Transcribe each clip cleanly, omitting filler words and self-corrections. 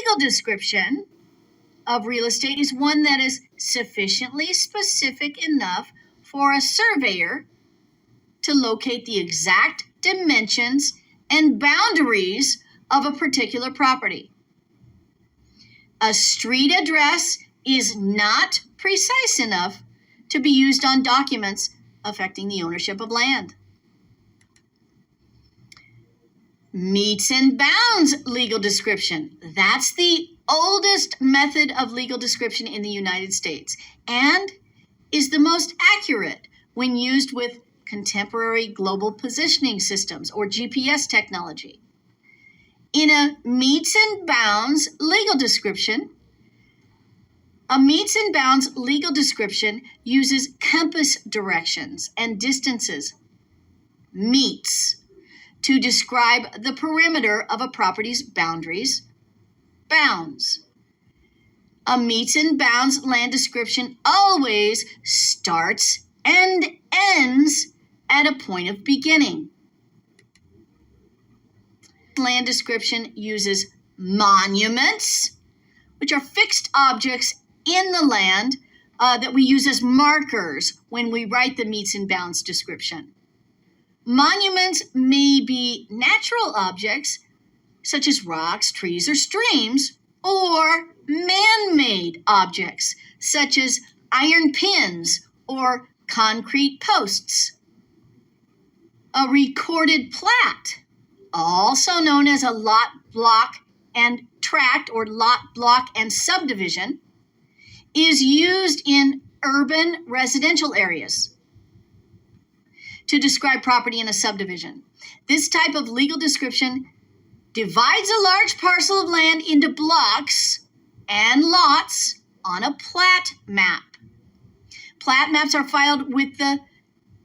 legal description of real estate is one that is sufficiently specific enough for a surveyor to locate the exact dimensions and boundaries of a particular property. A street address is not precise enough to be used on documents affecting the ownership of land. Metes and bounds legal description. That's the oldest method of legal description in the United States and is the most accurate when used with contemporary global positioning systems or GPS technology. In a metes and bounds legal description, uses compass directions and distances, metes, to describe the perimeter of a property's boundaries, bounds. A metes and bounds land description always starts and ends at a point of beginning. Land description uses monuments, which are fixed objects in the land that we use as markers when we write the metes and bounds description. Monuments may be natural objects, such as rocks, trees, or streams, or man-made objects, such as iron pins or concrete posts. A recorded plat, also known as a lot, block, and tract, or lot, block, and subdivision, is used in urban residential areas to describe property in a subdivision. This type of legal description divides a large parcel of land into blocks and lots on a plat map. Plat maps are filed with the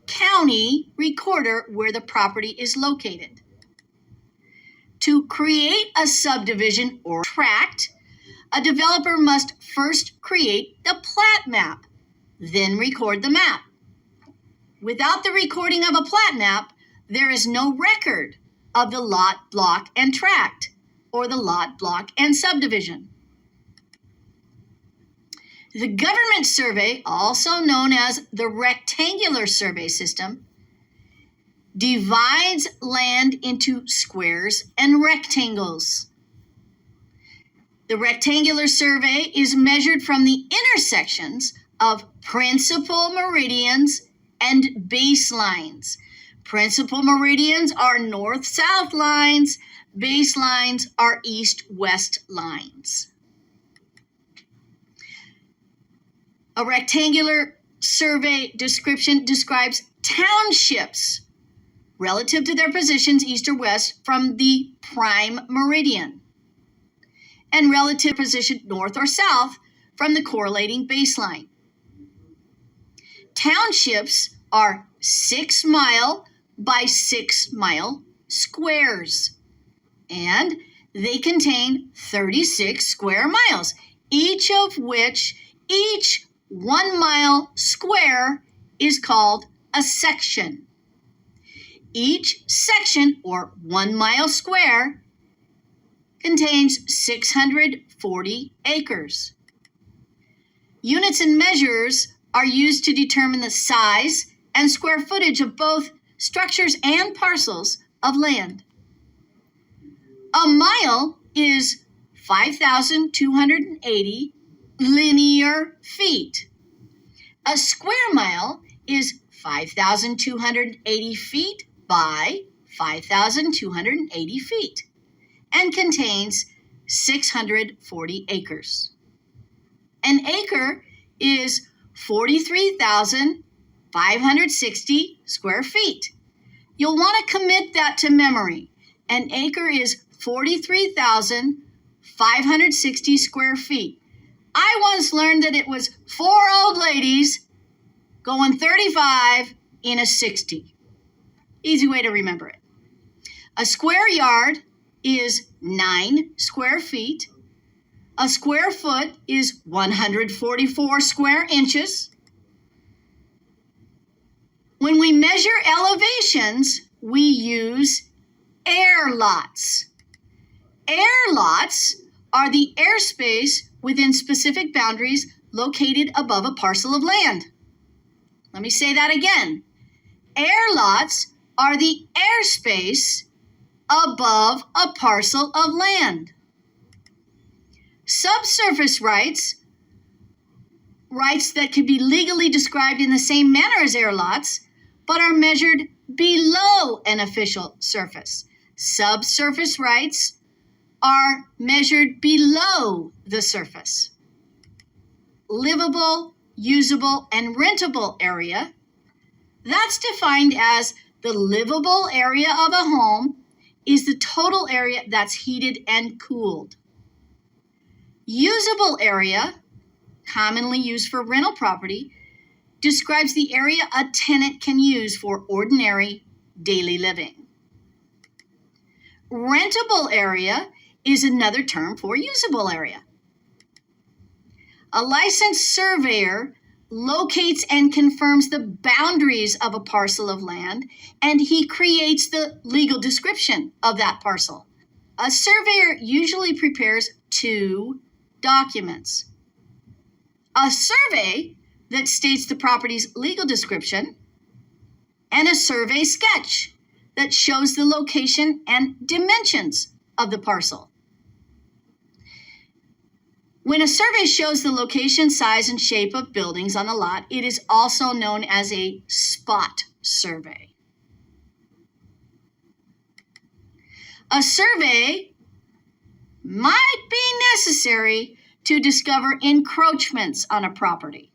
county recorder where the property is located. To create a subdivision or tract, a developer must first create the plat map, then record the map. Without the recording of a plat map, there is no record of the lot, block, and tract, or the lot, block, and subdivision. The government survey, also known as the rectangular survey system, divides land into squares and rectangles. The rectangular survey is measured from the intersections of principal meridians and baselines. Principal meridians are north-south lines. Baselines are east-west lines. A rectangular survey description describes townships relative to their positions east or west from the prime meridian, and relative position north or south from the correlating baseline. Townships are 6 mile by 6 mile squares, and they contain 36 square miles, each 1 mile square is called a section. Each section, or 1 mile square, contains 640 acres. Units and measures are used to determine the size and square footage of both structures and parcels of land. A mile is 5,280 linear feet. A square mile is 5,280 feet by 5,280 feet and contains 640 acres. An acre is 43,560 square feet. You'll want to commit that to memory. An acre is 43,560 square feet. I once learned that it was 4 old ladies going 35 in a 60. Easy way to remember it. A square yard is 9 square feet. A square foot is 144 square inches. When we measure elevations, we use air lots. Air lots are the airspace within specific boundaries located above a parcel of land. Let me say that again. Air lots are the airspace above a parcel of land. Subsurface rights that can be legally described in the same manner as air lots, but are measured below an official surface. Subsurface rights are measured below the surface. Livable, usable, and rentable area, that's defined as the livable area of a home is the total area that's heated and cooled. Usable area, commonly used for rental property, describes the area a tenant can use for ordinary daily living. Rentable area is another term for usable area. A licensed surveyor locates and confirms the boundaries of a parcel of land, and he creates the legal description of that parcel. A surveyor usually prepares two documents: a survey that states the property's legal description, and a survey sketch that shows the location and dimensions of the parcel. When a survey shows the location, size, and shape of buildings on the lot, it is also known as a spot survey. A survey might be necessary to discover encroachments on a property.